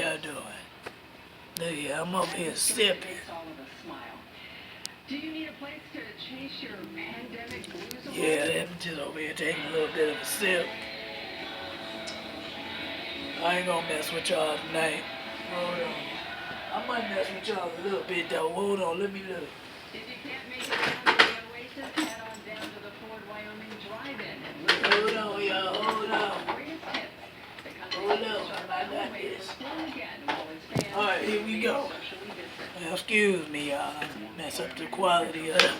y'all doing? Look here, I'm up here sipping. Do you need a place to chase your pandemic blues away? Yeah, I'm just over here taking a little bit of a sip. I ain't gonna mess with y'all tonight. Hold on. I might mess with y'all a little bit though. Hold on, let me look. If you can't make it down to the Oasis, head on down to the Ford Wyoming Drive-In. Hold on, y'all. Hold on. Greatest hits. The country's Hold on. I got this. again while its fans Alright, here we go. socially distant. Well, excuse me, y'all. Mess up the quality of the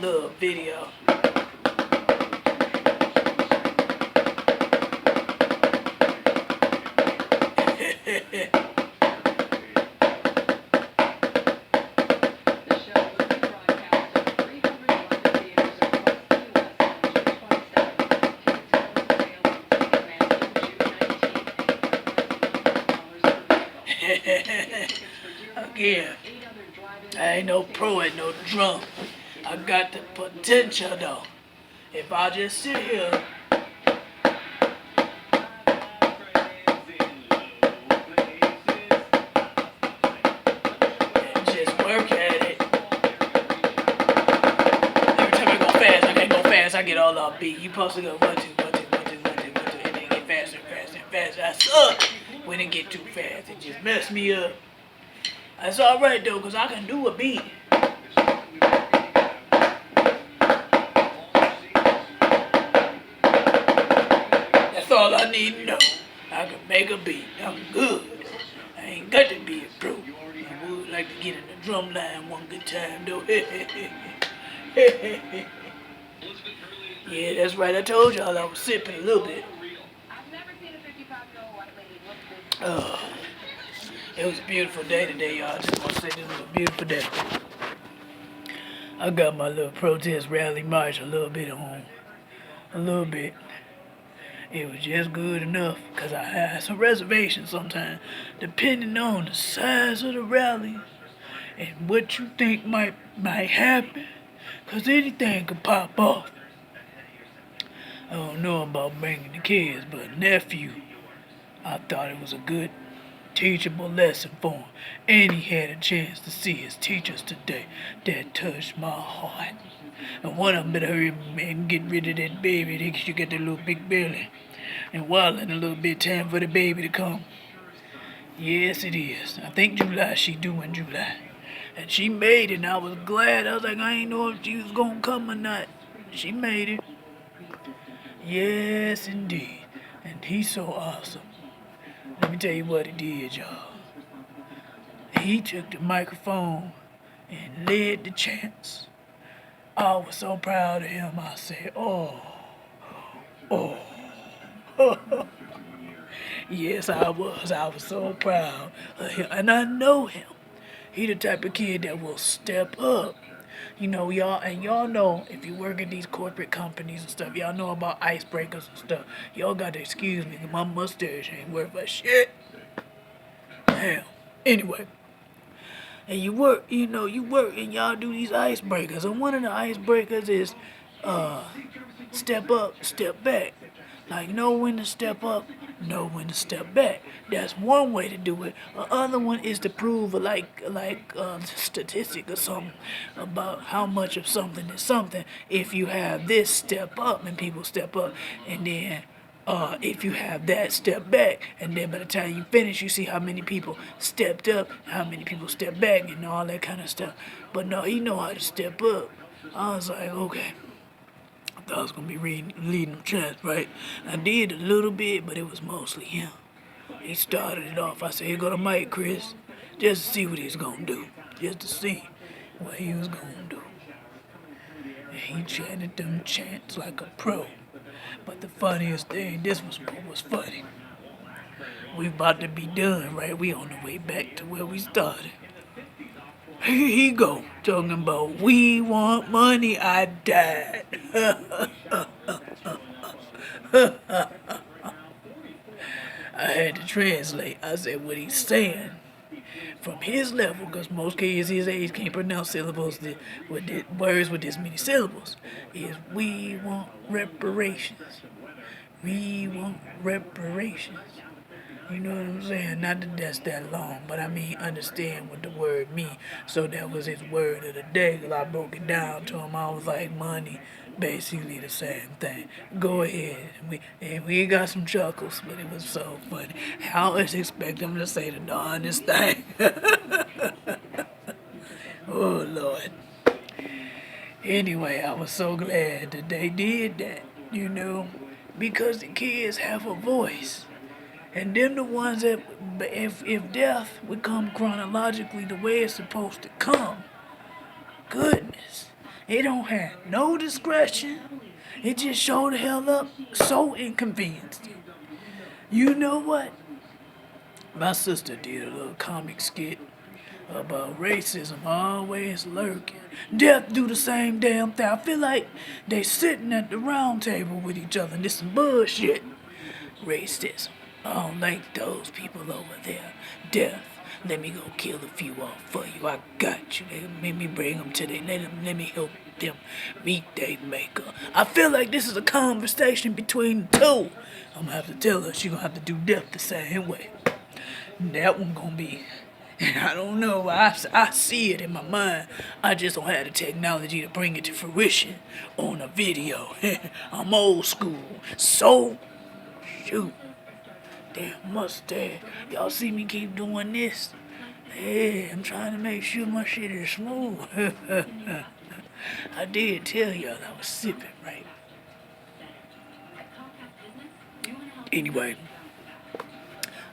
little video. The show will be broadcast in 300 London theaters across the U.S. on June 27th. Tickets go on sale on Ticketmaster June 19th. Again, I ain't no pro at no drum. I got the potential though. If I just sit here and just work at it. Every time I go fast, I can't go fast, I get all off beat. You supposed to go 1, 2, 1, 2, 1, 2, 1, 2, 1, 2, and then get faster and faster and faster. I suck when it get too fast. It just mess me up. That's alright though, cause I can do a beat. That's all I need to know. I can make a beat. I'm good. I ain't got to be a pro. I would like to get in the drum line one good time though. Yeah, that's right. I told y'all I was sipping a little bit. I've never seen a 55-year-old white lady look this. It was a beautiful day today, y'all. I just want to say this was a beautiful day. I got my little protest rally march a little bit on. A little bit. It was just good enough because I had some reservations sometimes, depending on the size of the rally and what you think might happen, because anything could pop off. I don't know about bringing the kids, but nephew, I thought it was a good teachable lesson for him, and he had a chance to see his teachers today. That touched my heart. And one of them better hurry and get rid of that baby. They should get that little big belly. And while in a little bit time for the baby to come. Yes, it is. I think July, she due in July. And she made it, and I was glad. I was like, I ain't know if she was gonna come or not. She made it. Yes, indeed. And he's so awesome. Let me tell you what he did, y'all. He took the microphone and led the chants. I was so proud of him. I said, oh. Yes, I was. I was so proud of him. And I know him. He the type of kid that will step up. You know, y'all know if you work at these corporate companies and stuff, y'all know about icebreakers and stuff. Y'all got to excuse me, 'cause my mustache ain't worth a shit. Hell. Anyway. And you work and y'all do these icebreakers. And one of the icebreakers is step up, step back. Like know when to step up, know when to step back. That's one way to do it. The other one is to prove a statistic or something about how much of something is something. If you have this step up and people step up, and then if you have that step back, and then by the time you finish, you see how many people stepped up, how many people stepped back, and all that kind of stuff. But no, he know how to step up. I was like, okay. I thought I was gonna be leading them chants, right? I did a little bit, but it was mostly him. He started it off. I said, here go the mic, Chris, just to see what he's gonna do, just to see what he was gonna do. And he chanted them chants like a pro. But the funniest thing, this was what was funny. We about to be done, right? We on the way back to where we started. Here he go, talking about we want money, I died. I had to translate. I said what he's saying from his level, because most kids his age can't pronounce syllables with words with this many syllables, is we want reparations. We want reparations. You know what I'm saying? Not that that's that long, but I mean understand what the word mean. So that was his word of the day. 'Cause I broke it down to him. I was like, money, basically the same thing. Go ahead. We got some chuckles, but it was so funny. I always expect him to say the darndest thing. Oh Lord. Anyway, I was so glad that they did that, because the kids have a voice. And them the ones that, if death would come chronologically the way it's supposed to come, goodness, it don't have no discretion. It just showed the hell up, so inconvenienced. You know what? My sister did a little comic skit about racism always lurking. Death do the same damn thing. I feel like they sitting at the round table with each other and this some bullshit. Racism. I don't like those people over there. Death. Let me go kill a few off for you. I got you. Let me bring them to let me help them meet their maker. I feel like this is a conversation between the two. I'm gonna have to tell her she gonna have to do death the same way. That one gonna be. I don't know. I see it in my mind. I just don't have the technology to bring it to fruition on a video. I'm old school. So, shoot. Damn mustache. Y'all see me keep doing this? Hey, I'm trying to make sure my shit is smooth. I did tell y'all I was sipping, right? Anyway,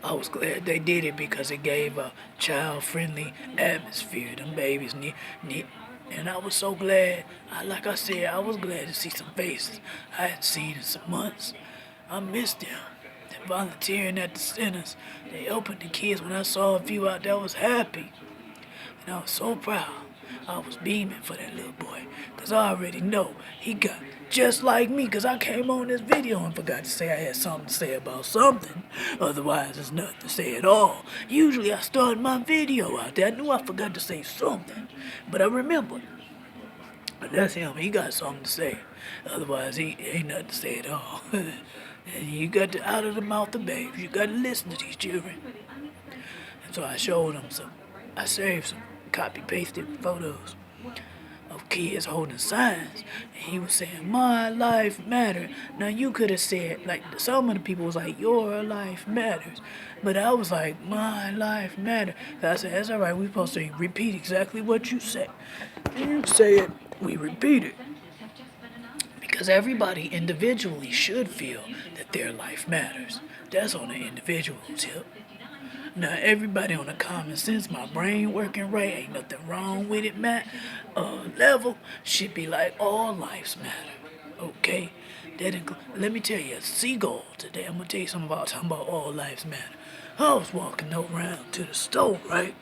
I was glad they did it because it gave a child-friendly atmosphere. Them babies need, and I was so glad. Like I said, I was glad to see some faces I hadn't seen in some months. I missed them. They volunteering at the centers. They helping the kids. When I saw a few out there, I was happy. And I was so proud. I was beaming for that little boy. Because I already know he got just like me. Because I came on this video and forgot to say I had something to say about something. Otherwise, there's nothing to say at all. Usually I start my video out there. I knew I forgot to say something. But I remembered. But that's him. He got something to say. Otherwise, he ain't nothing to say at all. And you got to out of the mouth of babes. You got to listen to these children. And so I showed him I saved some copy-pasted photos of kids holding signs. And he was saying, my life matters. Now you could have said, like some of the people was like, your life matters. But I was like, my life matters. I said, that's all right. We're supposed to repeat exactly what you say. You say it, we repeat it. Because everybody individually should feel that their life matters. That's on the individual tip. Now, everybody on the common sense, my brain working right, ain't nothing wrong with it, Matt. Level should be like all lives matter. Okay? Let me tell you, a seagull today. I'm gonna tell you something about talking about all lives matter. I was walking around to the store, right?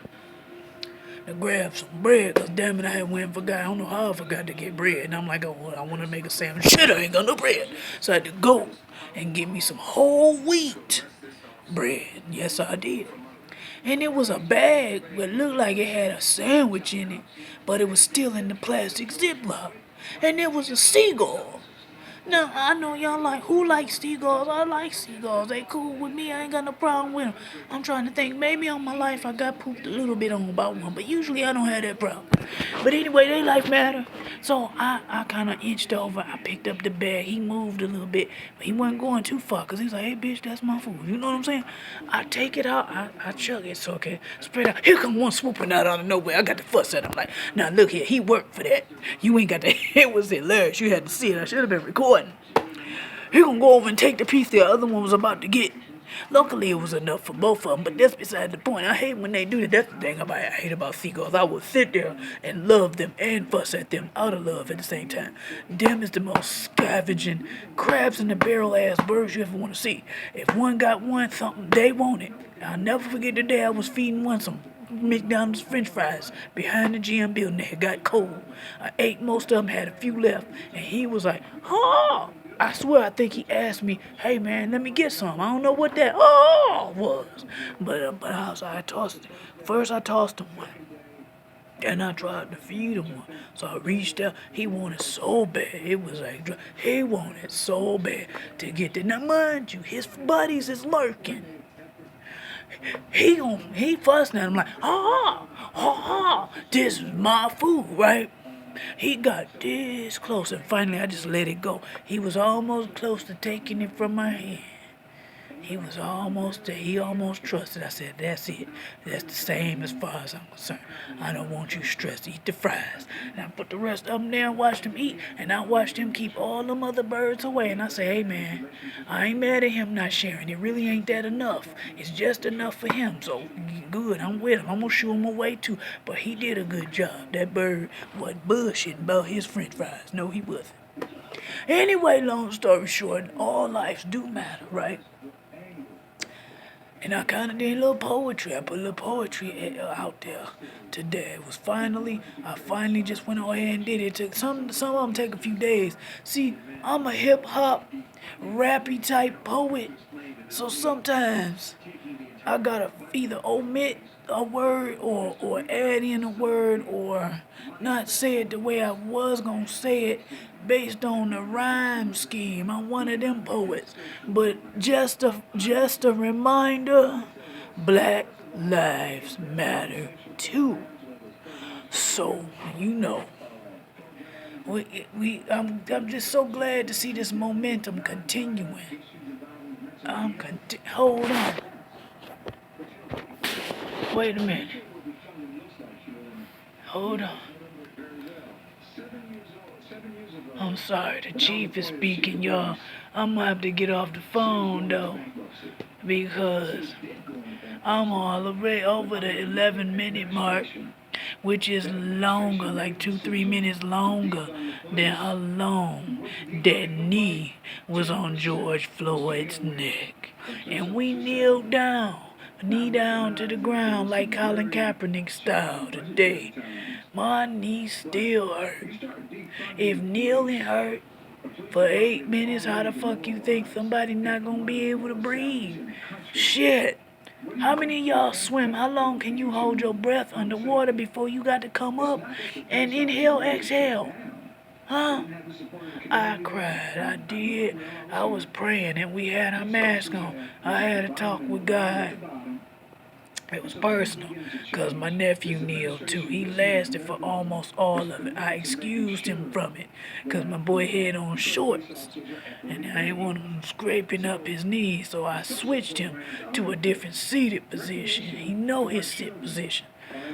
To grab some bread, cause damn it, I had went and forgot. I don't know how I forgot to get bread. And I'm like, oh, well, I want to make a sandwich. Shit, I ain't got no bread. So I had to go and get me some whole wheat bread. Yes, I did. And it was a bag that looked like it had a sandwich in it, but it was still in the plastic Ziploc. And there was a seagull. Now, I know y'all like, who likes seagulls? I like seagulls. They cool with me. I ain't got no problem with them. I'm trying to think. Maybe on my life I got pooped a little bit on about one, but usually I don't have that problem. But anyway, they life matter. So I kind of inched over. I picked up the bag. He moved a little bit, but he wasn't going too far because he's like, hey, bitch, that's my food. You know what I'm saying? I take it out. I chug it. So, okay, spread out. Here come one swooping out of nowhere. I got the fuss at him. Like, now look here. He worked for that. You ain't got that. It was hilarious. You had to see it. I should have been recording. He gonna go over and take the piece the other one was about to get. Luckily, it was enough for both of them, but that's beside the point. I hate when they do that. That's the thing I hate about seagulls. I will sit there and love them and fuss at them out of love at the same time. Them is the most scavenging, crabs in the barrel ass birds you ever want to see. If one got one something, they want it. I'll never forget the day I was feeding one some McDonald's French fries behind the GM building. They got cold. I ate most of them, had a few left, and he was like, "Oh." I swear, I think he asked me, hey man, let me get some. I don't know what that was. But I tossed it. First I tossed him one. And I tried to feed him one. So I reached out. He wanted so bad. It was like, he wanted so bad to get there. Now mind you, his buddies is lurking. he fussing at him like, this is my food, right? He got this close, and finally I just let it go. He was almost close to taking it from my hand. He was almost there. He almost trusted. I said, that's it. That's the same as far as I'm concerned. I don't want you stressed. Eat the fries. And I put the rest of them there and watched him eat. And I watched him keep all them other birds away. And I say, hey, man, I ain't mad at him not sharing. It really ain't that enough. It's just enough for him. So, good. I'm with him. I'm going to shoo him away, too. But he did a good job. That bird wasn't bullshitting about his french fries. No, he wasn't. Anyway, long story short, all lives do matter, right? And I kind of did a little poetry. I put a little poetry out there today. It was I finally just went on ahead and did it. It took some of them take a few days. See, I'm a hip hop, rappy type poet. So sometimes I gotta either omit a word or add in a word or not say it the way I was gonna say it based on the rhyme scheme. I'm one of them poets. But just a reminder, Black Lives Matter too. So, I'm just so glad to see this momentum continuing. Hold on. Wait a minute. Hold on. I'm sorry, the chief is speaking, y'all. I'm gonna have to get off the phone though, because I'm all the way over the 11-minute mark, which is longer, like 2-3 minutes longer than how long that knee was on George Floyd's neck. And we kneeled down, knee down to the ground like Colin Kaepernick style today. My knee still hurt. If kneeling hurt for 8 minutes, how the fuck you think somebody not gonna be able to breathe? Shit. How many of y'all swim? How long can you hold your breath underwater before you got to come up and inhale, exhale? Huh? I cried. I did. I was praying and we had our mask on. I had a talk with God. It was personal, because my nephew kneeled too. He lasted for almost all of it. I excused him from it, because my boy had on shorts, and I didn't want him scraping up his knees, so I switched him to a different seated position. He know his sit position.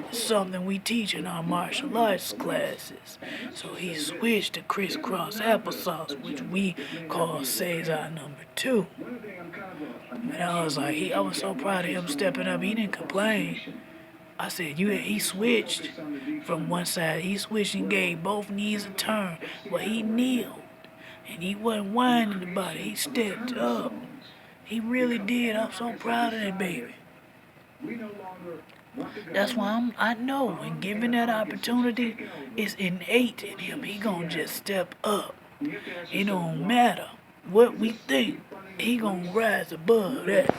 It's something we teach in our martial arts classes. So he switched to crisscross applesauce, which we call Cesar #2. And I was like, I was so proud of him stepping up. He didn't complain. I said, he switched from one side. He switched and gave both knees a turn. But he kneeled. And he wasn't whining about it. He stepped up. He really did. I'm so proud of that baby. That's why I know when given that opportunity, it's innate in him. He gonna just step up. It don't matter what we think. He gonna rise above that.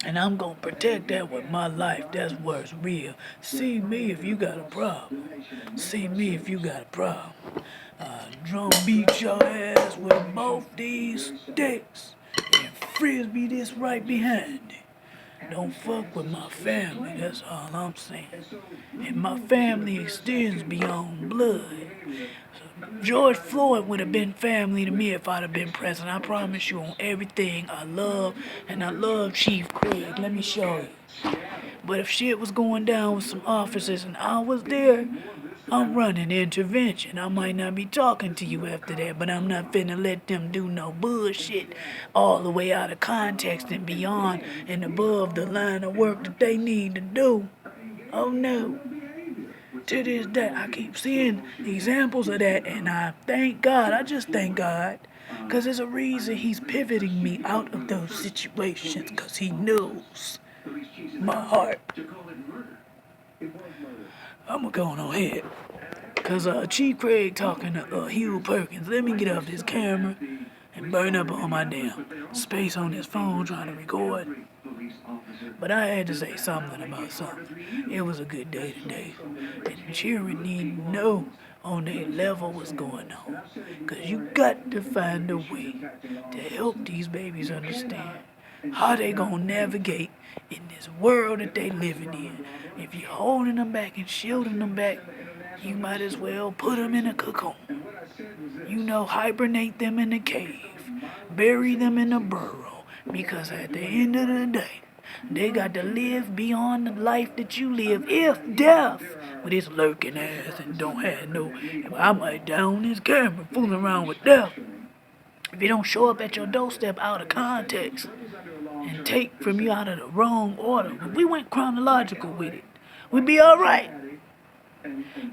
And I'm gonna protect that with my life. That's what's real. See me if you got a problem. See me if you got a problem. Drum beat your ass with both these sticks and frisbee this right behind it. Don't fuck with my family, that's all I'm saying. And my family extends beyond blood. George Floyd would have been family to me if I'd have been present. I promise you on everything I love, and I love Chief Craig. Let me show you. But if shit was going down with some officers and I was there, I'm running intervention. I might not be talking to you after that, but I'm not finna let them do no bullshit all the way out of context and beyond and above the line of work that they need to do. Oh no. To this day, I keep seeing examples of that, and I thank God. I just thank God. Because there's a reason he's pivoting me out of those situations, because he knows my heart. I'm going on ahead. Because Chief Craig talking to Hugh Perkins. Let me get off this camera and burn up all my damn space on this phone trying to record. But I had to say something about something. It was a good day today. And the children need to know on their level what's going on. Because you got to find a way to help these babies understand how they gonna navigate in this world that they living in. If you're holding them back and shielding them back, you might as well put them in a cocoon. You know, hibernate them in a cave, bury them in a burrow, because at the end of the day, they got to live beyond the life that you live, if death, with his lurking ass and don't have no, I might die on this camera fooling around with death. If you don't show up at your doorstep out of context and take from you out of the wrong order, if we went chronological with it, we'd be alright.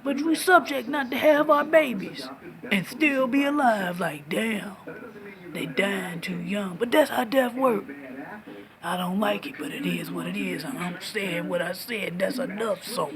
But we subject not to have our babies and still be alive. Like, damn, they dying too young. But that's how death work. I don't like it, but it is what it is. I'm saying what I said. That's enough, so.